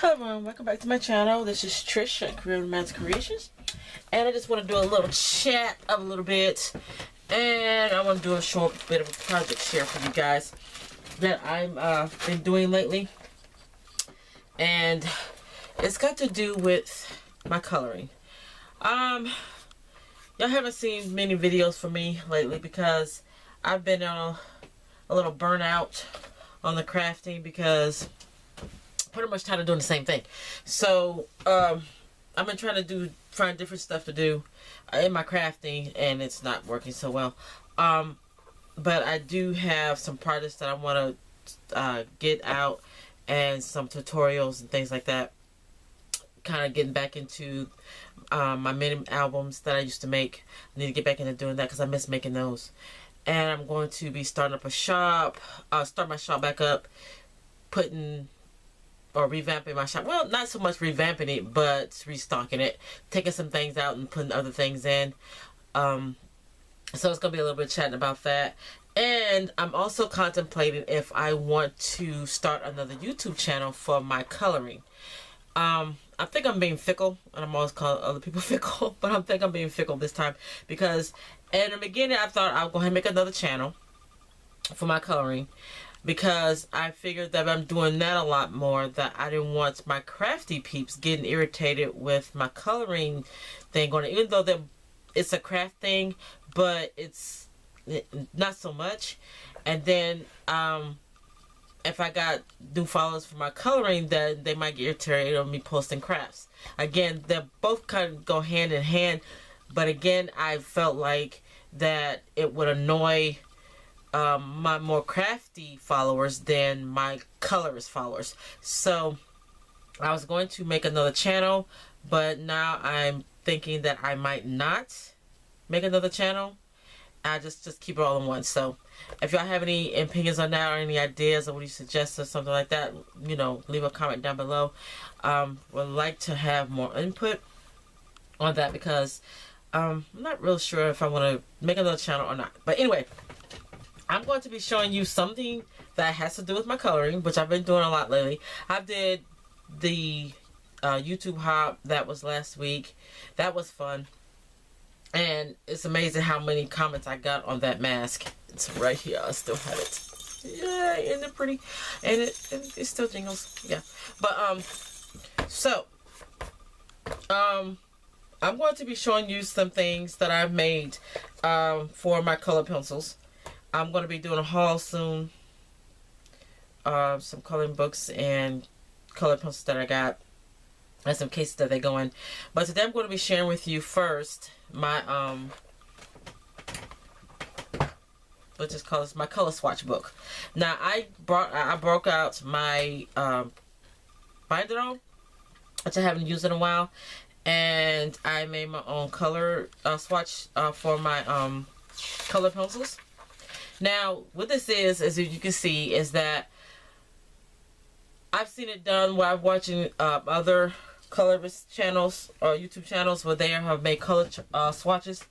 Hello everyone, welcome back to my channel. This is Trish at Creativemind Creations, and I just want to do a little chat of a little bit, and I want to do a short bit of a project share for you guys that I've been doing lately, and it's got to do with my coloring. Y'all haven't seen many videos from me lately because I've been on a little burnout on the crafting because pretty much tired of doing the same thing. So I've been trying to find different stuff to do in my crafting, and it's not working so well. But I do have some projects that I want to get out, and some tutorials and things like that. Kind of getting back into my mini albums that I used to make. I need to get back into doing that because I miss making those. And I'm going to be starting up a shop. Start my shop back up, revamping my shop. Well, not so much revamping it, but restocking it, taking some things out and putting other things in. So it's gonna be a little bit chatting about that. And I'm also contemplating if I want to start another YouTube channel for my coloring. I think I'm being fickle, and I'm always calling other people fickle, but I think I'm being fickle this time because in the beginning I thought I was going to make another channel for my coloring, because I figured that I'm doing that a lot more, that I didn't want my crafty peeps getting irritated with my coloring thing going on, even though it's a craft thing, but it's not so much. And then if I got new followers for my coloring, then they might get irritated on me posting crafts. Again, they both kind of go hand in hand, but again, I felt like that it would annoy my more crafty followers than my colorist followers. So I was going to make another channel, but now I'm thinking that I might not make another channel. I just keep it all in one. So if y'all have any opinions on that or any ideas or what you suggest or something like that, you know, leave a comment down below. Would like to have more input on that because I'm not real sure if I want to make another channel or not. But anyway, I'm going to be showing you something that has to do with my coloring, which I've been doing a lot lately. I did the YouTube hop that was last week. That was fun. And it's amazing how many comments I got on that mask. It's right here. I still have it. Yeah, isn't it pretty? And it still jingles. Yeah. But, I'm going to be showing you some things that I've made for my color pencils. I'm going to be doing a haul soon. Some coloring books and color pencils that I got, and some cases that they go in. But today I'm going to be sharing with you first my let's just call this my color swatch book. Now I broke out my binder, which I haven't used in a while, and I made my own color swatch for my color pencils. Now, what this is, as you can see, is that I've seen it done while I'm watching other colorist channels or YouTube channels where they have made color swatches.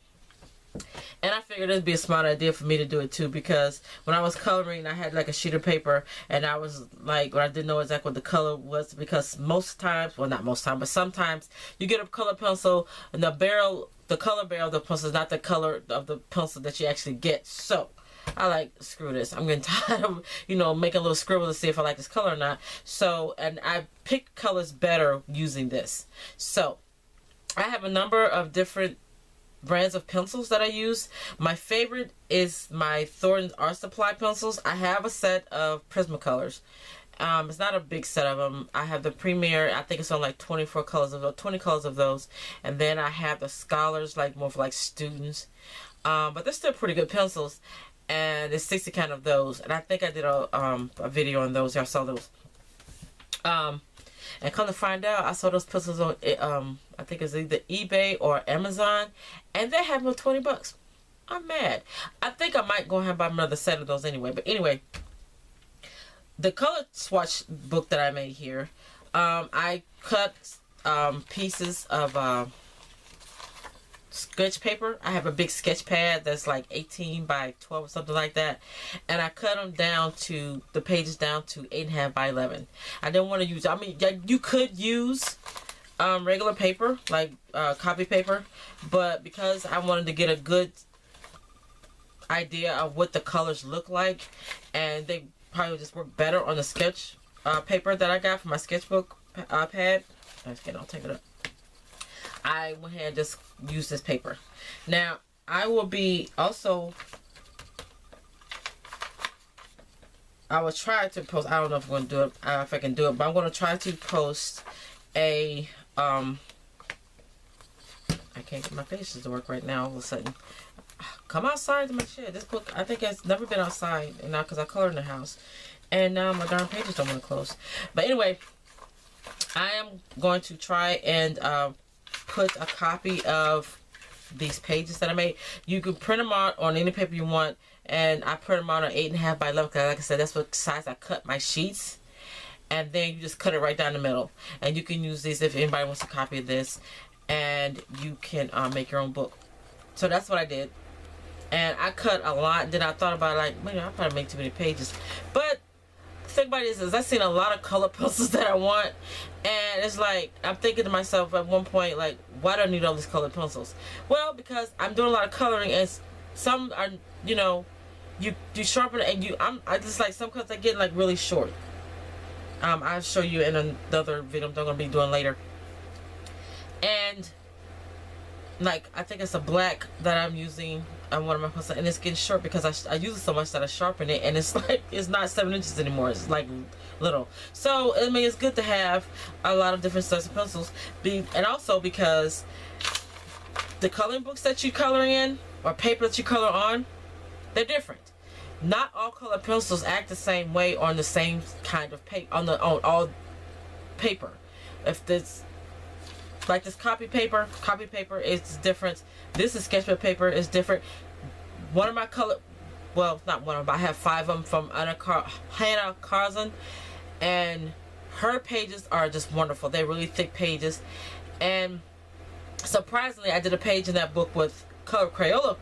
And I figured it'd be a smart idea for me to do it too, because when I was coloring, I had like a sheet of paper, and I was like, I didn't know exactly what the color was, because most times, well, not most times, but sometimes you get a color pencil and the color barrel of the pencil is not the color of the pencil that you actually get. So I like, screw this. I'm getting tired of, making a little scribble to see if I like this color or not. So, and I pick colors better using this. So, I have a number of different brands of pencils that I use. My favorite is my Thornton Art Supply pencils. I have a set of Prismacolors. It's not a big set of them. I have the Premier. I think it's on like 20 colors of those. And then I have the Scholars, like more for like students. But they're still pretty good pencils. And there's 60 kind of those, and I think I did a video on those. I saw those. And come to find out, I saw those pencils on I think it's either eBay or Amazon, and they have them for $20. I'm mad. I think I might go ahead and buy another set of those anyway. But anyway, the color swatch book that I made here, I cut pieces of sketch paper. I have a big sketch pad that's like 18 by 12 or something like that, and I cut them down to the pages down to 8.5 by 11. I didn't want to use, I mean, you could use regular paper, like copy paper, but because I wanted to get a good idea of what the colors look like, and they probably would just work better on the sketch paper that I got from my sketchbook pad. I'll take it up. I went ahead and just used this paper. Now, I will be also, I will try to post, I don't know if I'm going to do it, if I can do it, but I'm going to try to post a, I can't get my pages to work right now all of a sudden. Come outside to my shed. This book, I think it's never been outside, and now because I colored in the house. And now my darn pages don't want to close. But anyway, I am going to try and put a copy of these pages that I made. You can print them out on any paper you want, and I print them out on 8.5 by 11 because, like I said, that's what size I cut my sheets. And then you just cut it right down the middle, and you can use these if anybody wants a copy of this, and you can make your own book. So that's what I did, and I cut a lot. Then I thought about it, like, man, I probably make too many pages, but the thing about it is I've seen a lot of color pencils that I want, and it's like I'm thinking to myself at one point, like, why do I need all these colored pencils? Well, because I'm doing a lot of coloring, and some are, you know, you sharpen it, and I just like some colors are getting like really short. I'll show you in another video I'm going to be doing later. And like I think it's a black that I'm using on one of my pencils, and it's getting short because I use it so much that I sharpen it, and it's like it's not 7 inches anymore. It's like little. So I mean, it's good to have a lot of different sets of pencils. And also because the coloring books that you color in or paper that you color on, they're different. Not all color pencils act the same way on the same kind of paper, on all paper. If this, like this copy paper is different. This is sketchbook paper is different. One of my color, well, not one of them, I have 5 of them from Hannah Carzon, and her pages are just wonderful. They're really thick pages, and surprisingly, I did a page in that book with Crayola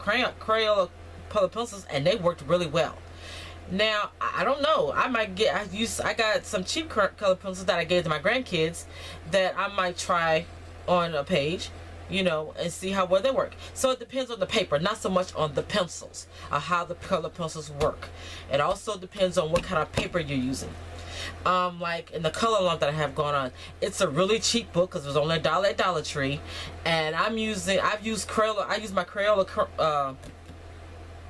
color pencils, and they worked really well. Now I don't know, I got some cheap color pencils that I gave to my grandkids that I might try on a page, you know, and see how well they work. So it depends on the paper, not so much on the pencils, or how the color pencils work. It also depends on what kind of paper you're using. Like in the color lamp that I have going on, it's a really cheap book because it was only $1 at Dollar Tree, and I've used Crayola. I use my Crayola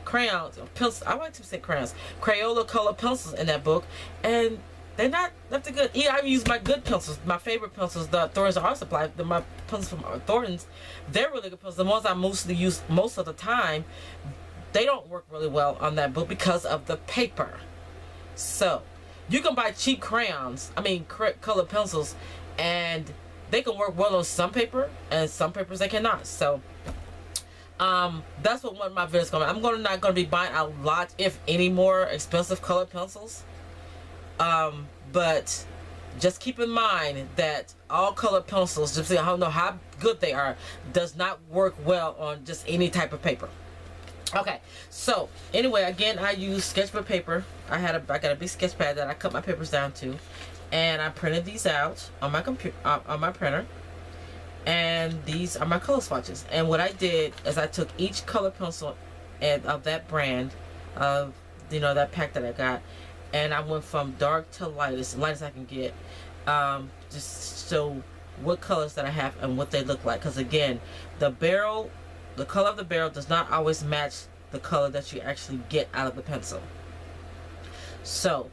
crayons, pencils. I like to say crayons, Crayola color pencils in that book, and they're not that good. Yeah, I use my good pencils, my favorite pencils, the Thornton's Art Supply. My pencils from Thornton's, they're really good pencils. The ones I mostly use most of the time, they don't work really well on that book because of the paper. So you can buy cheap crayons, color pencils, and they can work well on some paper, and some papers they cannot. So that's what one of my videos is going to be. I'm not going to be buying a lot, if any, more expensive colored pencils. But just keep in mind that all colored pencils, just I don't know how good they are, does not work well on just any type of paper. Okay, so anyway, again, I use sketchbook paper. I got a big sketch pad that I cut my papers down to, and I printed these out on my computer, on my printer. And these are my color swatches. And what I did is I took each color pencil of that brand, of that pack that I got, and I went from dark to light, as light as I can get, just show what colors that I have and what they look like. Because again, the color of the barrel does not always match the color that you actually get out of the pencil. So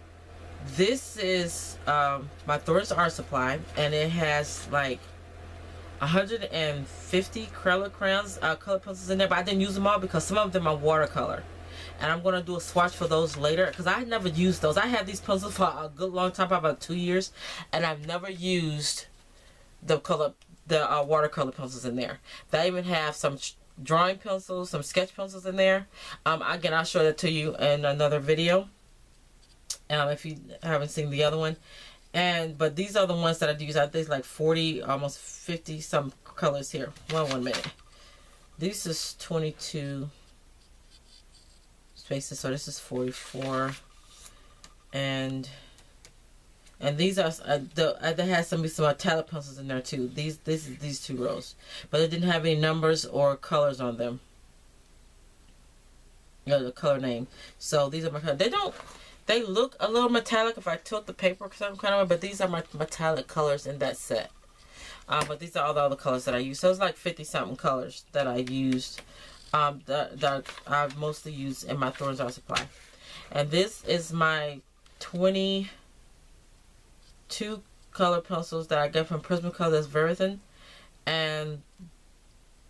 this is my Thornton's Art Supply, and it has like 150 color crayons, color pencils in there, but I didn't use them all because some of them are watercolor, and I'm going to do a swatch for those later because I never used those. I have these pencils for a good long time, about 2 years, and I've never used the watercolor pencils in there. They even have some drawing pencils, some sketch pencils in there. Again, I'll show that to you in another video if you haven't seen the other one. But these are the ones that I use. I think like 40, almost 50 some colors here. One minute. This is 22 spaces, so this is 44, and these are there has some metallic pencils in there too. These two rows, but it didn't have any numbers or colors on them. The color name. So these are my colors. They look a little metallic if I tilt the paper some kind of way, but these are my metallic colors in that set. But these are all the other colors that I use. So it's like 50 something colors that I used. That I've mostly used in my Thorns Art Supply. And this is my 22 color pencils that I get from Prismacolor. That's very thin. And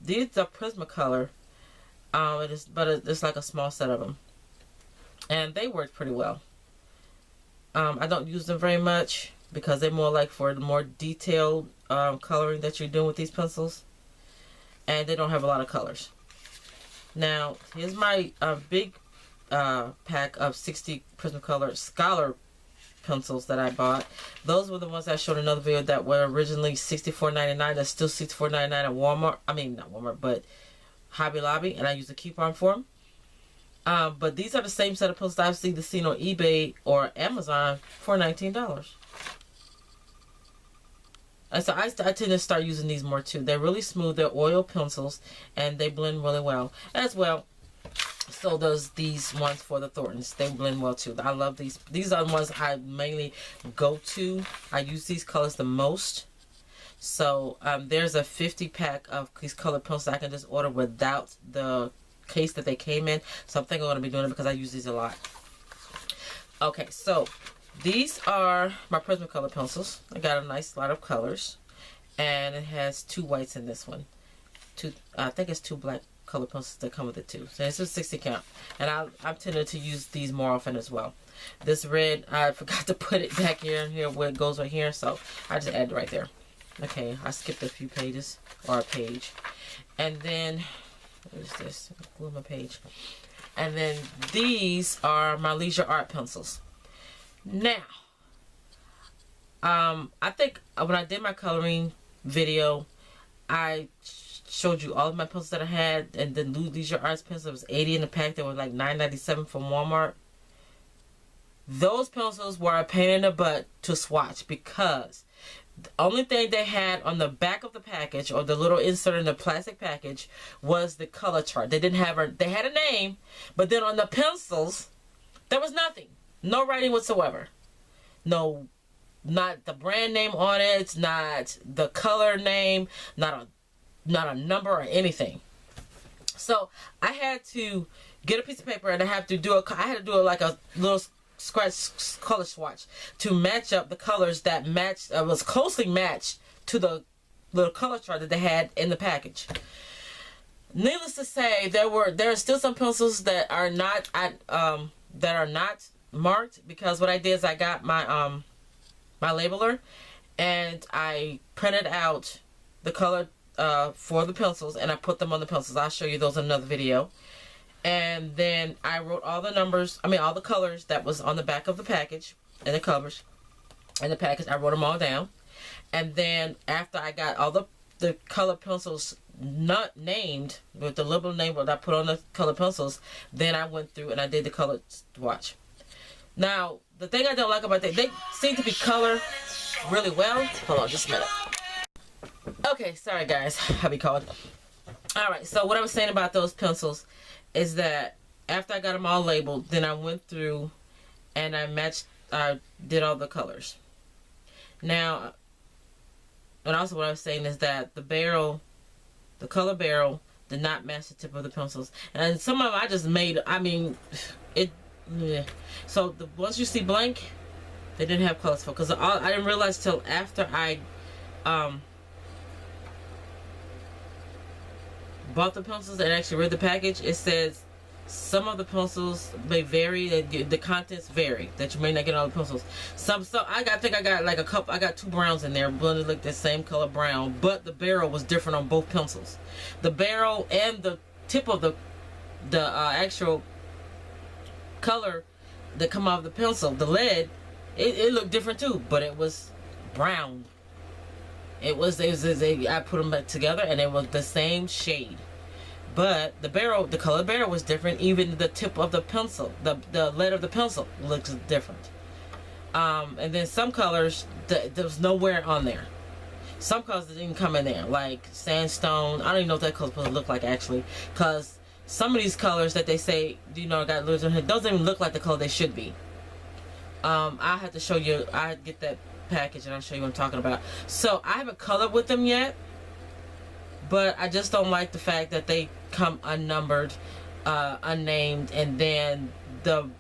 these are Prismacolor. It's like a small set of them. And they work pretty well. I don't use them very much because they're more like for the more detailed coloring that you're doing with these pencils. And they don't have a lot of colors. Now, here's my big pack of 60 Prismacolor Scholar pencils that I bought. Those were the ones I showed in another video that were originally $64.99. That's still $64.99 at Walmart. I mean, not Walmart, but Hobby Lobby. And I used a coupon for them. But these are the same set of pencils I've seen on eBay or Amazon for $19. And so I tend to start using these more too. They're really smooth. They're oil pencils and they blend really well. As well, so does these ones for the Thorntons. They blend well too. I love these. These are the ones I mainly go to. I use these colors the most. So there's a 50 pack of these colored pencils I can just order without the case that they came in. So I'm thinking I'm going to be doing it because I use these a lot. Okay, so these are my Prismacolor pencils. I got a nice lot of colors. And it has 2 whites in this one. I think it's 2 black color pencils that come with it too. So it's a 60 count. And I'm tending to use these more often as well. This red, I forgot to put it back here where it goes right here. So I just add it right there. Okay, I skipped a few pages. Or a page. And then, what is this? Glue my page. And then these are my Leisure Art pencils. Now, I think when I did my coloring video, I showed you all of my pencils that I had, and the Leisure Arts pencils was 80 in the pack. They were like $9.97 from Walmart. Those pencils were a pain in the butt to swatch because the only thing they had on the back of the package, or the little insert in the plastic package, was the color chart. They didn't have they had a name, but then on the pencils, there was nothing. No writing whatsoever. No, not the brand name on it, not the color name, not a number or anything. So I had to get a piece of paper and I had to do like a little scratch color swatch to match up the colors that was closely matched to the little color chart that they had in the package. Needless to say, there are still some pencils that are not marked, because what I did is I got my my labeler and I printed out the color for the pencils and I put them on the pencils. I'll show you those in another video. And then I wrote all the all the colors that was on the back of the package and the covers and the package. I wrote them all down. And then after I got all the color pencils not named with the little name that I put on the color pencils, then I went through and I did the color swatch. Now, the thing I don't like about they seem to be colored really well. Hold on just a minute. Okay, sorry guys, I'll be called. Alright, so what I was saying about those pencils is that after I got them all labeled, then I went through and I did all the colors. Now, and also what I was saying is that the color barrel did not match the tip of the pencils. And some of them I just made, yeah. So once you see blank, they didn't have colors for, because I didn't realize till after I bought the pencils and actually read the package. It says some of the pencils may vary, the contents vary, that you may not get all the pencils. So I think I got like I got 2 browns in there, blended like the same color brown, but the barrel was different on both pencils. The barrel and the tip of the actual color that come out of the pencil, the lead, it looked different too, but it was brown. I put them back together and it was the same shade. But the barrel, the color barrel was different. Even the tip of the pencil, the lead of the pencil looks different. And then some colors, there was nowhere on there. Some colors didn't even come in there, like sandstone. I don't even know what that color supposed to look like, actually, because some of these colors that they say, you know, got lures on here, doesn't even look like the color they should be. I have to show you. I get that package and I'll show you what I'm talking about. So I haven't colored with them yet, but I just don't like the fact that they come unnumbered, unnamed, and then the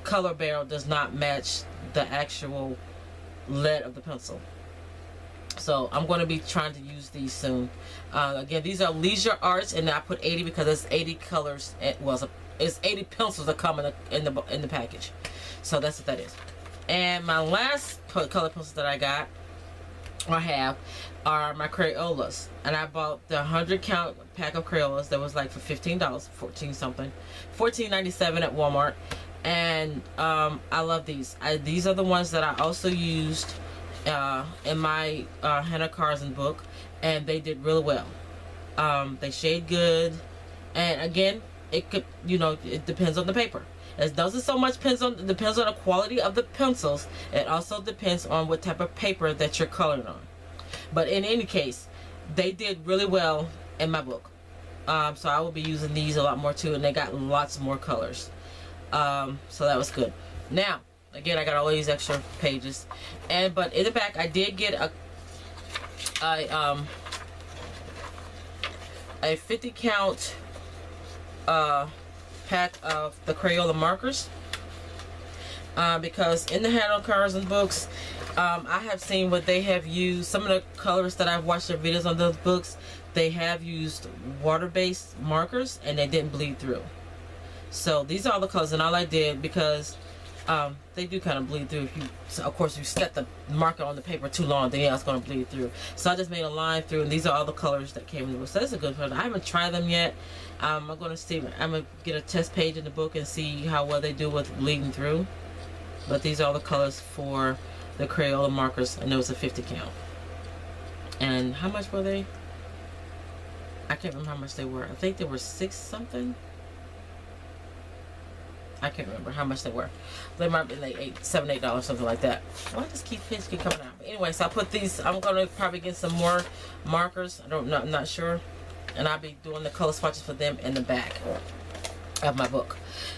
color barrel does not match the actual lead of the pencil. So I'm going to be trying to use these soon. Again, these are Leisure Arts, and I put 80 because it's 80 colors. It's 80 pencils that come in the package. So that's what that is. And my last color pencils that I got or have are my Crayolas, and I bought the 100 count pack of Crayolas that was like for $15, 14 something, $14.97 at Walmart. And I love these. These are the ones that I also used in my Hannah Carson book, and they did really well. They shade good, and again, it could, you know, it depends on the paper. It doesn't so much depends on the quality of the pencils. It also depends on what type of paper that you're coloring on. But in any case, they did really well in my book. So I will be using these a lot more too, and they got lots more colors. So that was good. Now, again, I got all these extra pages, but in the back I did get a 50 count pack of the Crayola markers, because in the Hannah Carson books, I have seen what they have used. Some of the colors that I've watched their videos on those books, they have used water-based markers and they didn't bleed through. So these are all the colors, and all I did, because they do kind of bleed through. Of course, if you set the marker on the paper too long, then yeah, it's going to bleed through. So I just made a line through, and these are all the colors that came in the book. So that's a good one. I haven't tried them yet. I'm going to see. I'm going to get a test page in the book and see how well they do with bleeding through. But these are all the colors for the Crayola markers, and there was a 50 count. And how much were they? I can't remember how much they were. I think they were $6 something. I can't remember how much they were. They might be like $7, $8, something like that. Why does keep coming out? But anyway, so I put these. I'm gonna probably get some more markers. I don't know. I'm not sure. And I'll be doing the color swatches for them in the back of my book.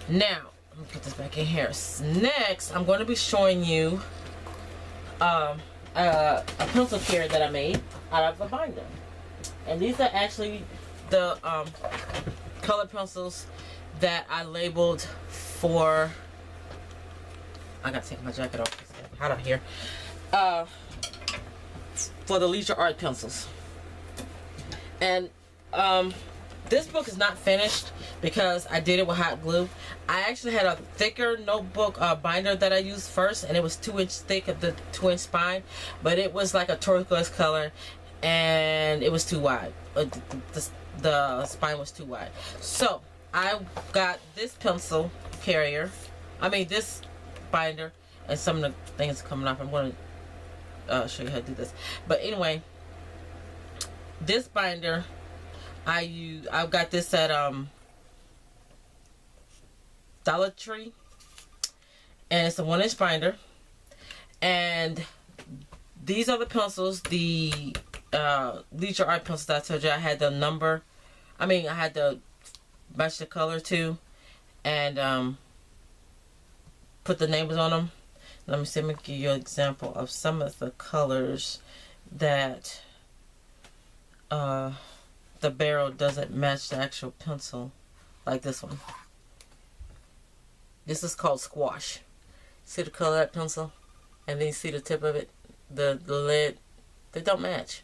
Now, let me put this back in here. Next, I'm going to be showing you a pencil carrier that I made out of a binder. And these are actually the colored pencils that I labeled for. I gotta take my jacket off. It's hot out here. For the Leisure Art pencils. And this book is not finished because I did it with hot glue. I actually had a thicker notebook binder that I used first, and it was 2-inch thick of the 2-inch spine, but it was like a turquoise color, and it was too wide. The spine was too wide. So I got this pencil carrier. I mean this binder, and some of the things coming off. I'm going to show you how to do this. But anyway, this binder I've got this at Dollar Tree, and it's a 1-inch binder. And these are the pencils, the Leisure Art pencils that I told you I had the number. I mean, I had to match the color too, and put the names on them. Let me see. Let me give you an example of some of the colors that the barrel doesn't match the actual pencil, like this one. This is called Squash. See the color of that pencil? And then you see the tip of it, the lid. They don't match.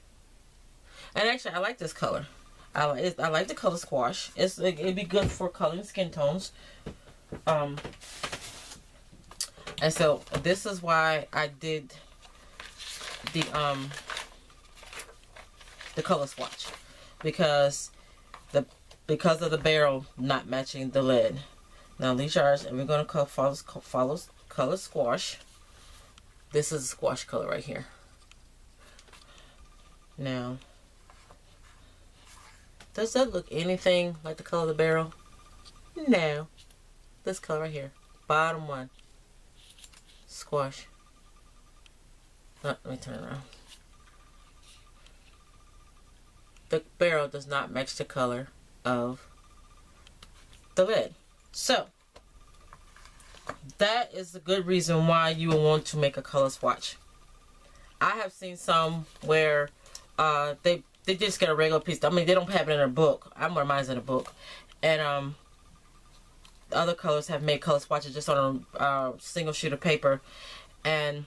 And actually, I like this color. I like the color Squash. It'd be good for coloring skin tones. And so this is why I did the color swatch, because of the barrel not matching the lid. Now Leisure Arts, and we're going to follow color Squash. This is a Squash color right here. Now Does that look anything like the color of the barrel? No. This color right here. Bottom one. Squash. Oh, let me turn it around. The barrel does not match the color of the lid. So, that is a good reason why you will want to make a color swatch. I have seen some where they just get a regular piece. I mean, they don't have it in a book. I'm where mine's in a book. And other colors have made color swatches just on a single sheet of paper. And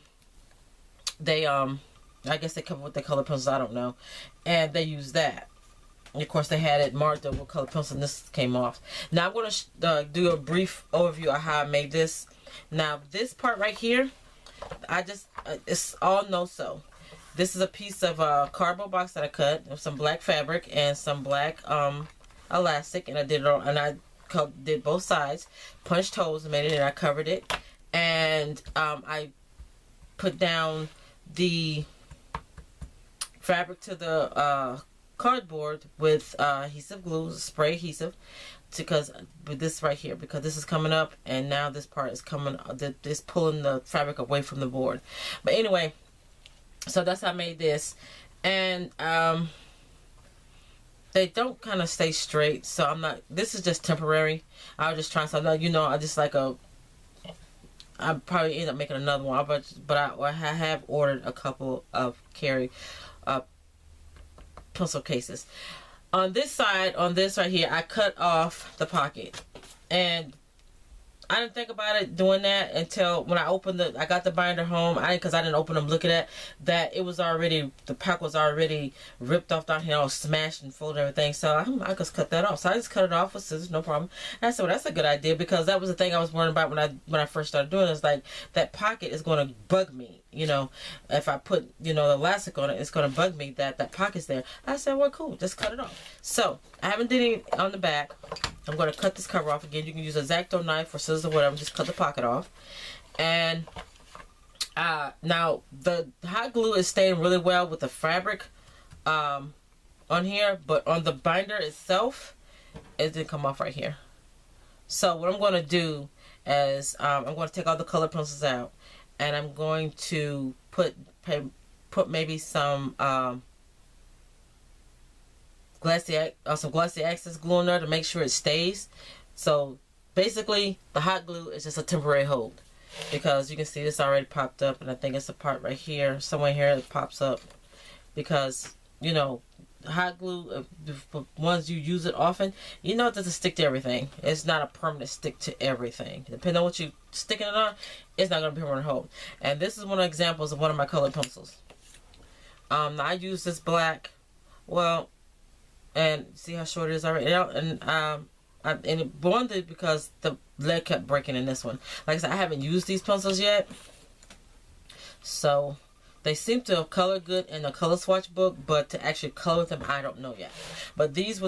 they, I guess they come with the color pencils, I don't know. And they use that. And of course, they had it marked up with color pencil, and this came off. Now, I'm going to do a brief overview of how I made this. Now, this part right here, it's all no-sew. This is a piece of cardboard box that I cut with some black fabric and some black elastic, and I did it all, and I did both sides, punched holes and made it, and I covered it, and I put down the fabric to the cardboard with adhesive glue, spray adhesive, because with this right here, because this is coming up, and now this part is coming, this pulling the fabric away from the board. But anyway, so that's how I made this, and they don't kind of stay straight, so I'm not, this is just temporary. I was just trying something, you know, I just like I'll probably end up making another one, but I have ordered a couple of pencil cases. On this side, on this right here, I cut off the pocket, and I didn't think about it doing that until when I opened I got the binder home. Because I didn't open them looking at that, it was already, the pack was already ripped off down here, all smashed and folded and everything. So I just cut that off. So I just cut it off with scissors, no problem. And I said, well, that's a good idea, because that was the thing I was worried about when I first started doing it. It's like, that pocket is going to bug me. You know, if I put, you know, the elastic on it, it's going to bug me that pocket's there. I said, well, cool, just cut it off. So, I haven't did it on the back. I'm going to cut this cover off again. You can use an X-Acto knife or scissors or whatever. Just cut the pocket off. And now, the hot glue is staying really well with the fabric on here. But on the binder itself, it didn't come off right here. So, what I'm going to do is I'm going to take all the color pencils out. And I'm going to put maybe some glossy access glue in there to make sure it stays. So basically, the hot glue is just a temporary hold, because you can see this already popped up, and I think it's a part right here, somewhere here that pops up, because you know, hot glue, once you use it often, you know it doesn't stick to everything. It's not a permanent stick to everything. Depending on what you sticking it on, it's not going to be a permanent hold. And this is one of the examples of one of my colored pencils. I use this black, well, and see how short it is already. And it bonded because the lead kept breaking in this one. Like I said, I haven't used these pencils yet, so they seem to have colored good in the color swatch book, but to actually color them, I don't know yet. But these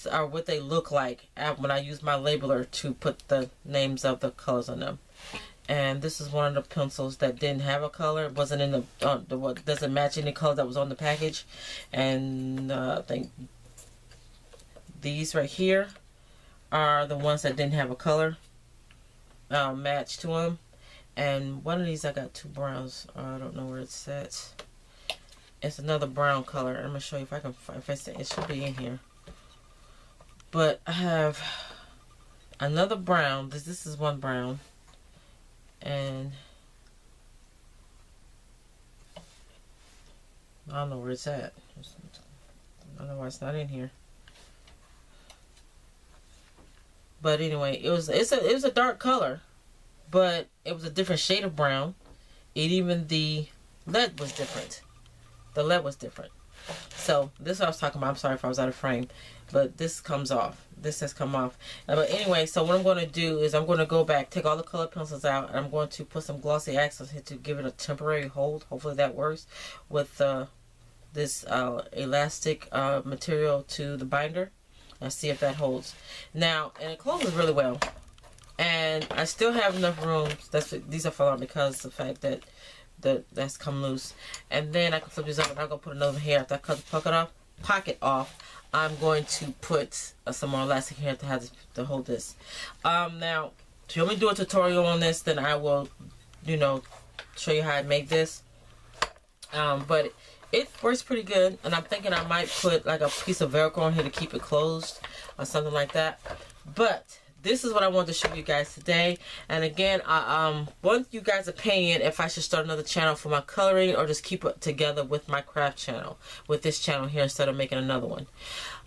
are what they look like when I use my labeler to put the names of the colors on them. And this is one of the pencils that didn't have a color. It wasn't in the what doesn't match any color that was on the package. And I think these right here are the ones that didn't have a color match to them. And one of these, I got two browns. I don't know where it's at. It's another brown color. I'm going to show you if I can find it. It should be in here. But I have another brown. This is one brown. And I don't know where it's at. I don't know why it's not in here. But anyway, it was a dark color. But it was a different shade of brown. Even the lead was different. The lead was different. So this is what I was talking about. I'm sorry if I was out of frame. But this comes off. This has come off. But anyway, so what I'm going to do is I'm going to go back, take all the colored pencils out, and I'm going to put some glossy accents here to give it a temporary hold. Hopefully that works with this elastic material to the binder. And see if that holds. Now, and it closes really well. And I still have enough room. These are falling because of the fact that that's come loose. And then I can flip these up, and I'm gonna put another here after I cut the pocket off. I'm going to put some more elastic here to hold this. Now, if you want me to do a tutorial on this, then I will, you know, show you how I make this. But it works pretty good, and I'm thinking I might put like a piece of Velcro on here to keep it closed or something like that. But this is what I wanted to show you guys today. And again, I want you guys' opinion if I should start another channel for my coloring or just keep it together with my craft channel, with this channel here, instead of making another one.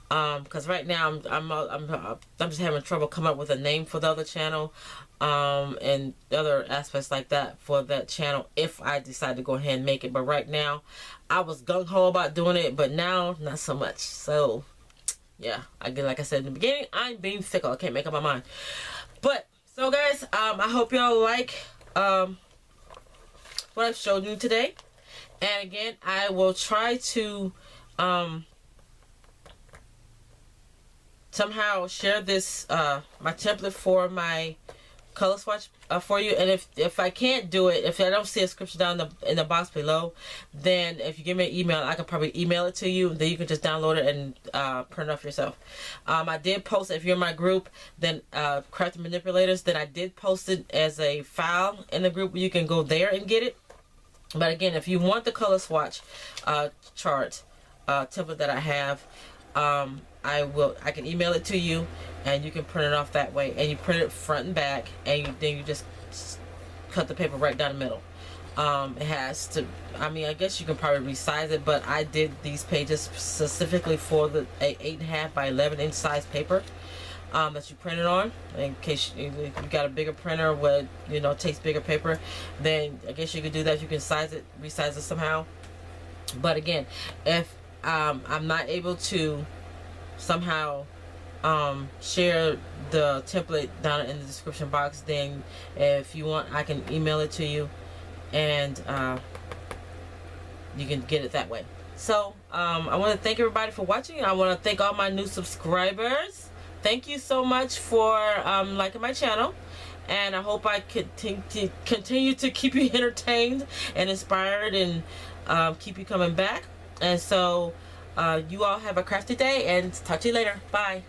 Because right now I'm just having trouble coming up with a name for the other channel, and other aspects like that for that channel if I decide to go ahead and make it. But right now, I was gung-ho about doing it, but now not so much. So yeah, again, like I said in the beginning, I'm being fickle. I can't make up my mind. But so guys, I hope y'all like what I've showed you today. And again, I will try to somehow share this my template for my color swatch for you. And if I can't do it, if I don't see a description down in the box below, then if you give me an email, I can probably email it to you. Then you can just download it and print it off yourself. I did post, if you're in my group, then Crafting Manipulators, then I did post it as a file in the group. You can go there and get it. But again, if you want the color swatch chart template that I have, I can email it to you, and you can print it off that way, and you print it front and back, and then you just cut the paper right down the middle. It has to, I mean, I guess you can probably resize it, but I did these pages specifically for the 8.5 by 11 inch size paper that you print it on. In case you got a bigger printer where, you know, it takes bigger paper, then I guess you could do that. You can resize it somehow. But again, if I'm not able to somehow share the template down in the description box, then if you want, I can email it to you, and you can get it that way. So I want to thank everybody for watching. I want to thank all my new subscribers. Thank you so much for liking my channel, and I hope I continue to keep you entertained and inspired, and keep you coming back. And so you all have a crafty day, and talk to you later. Bye.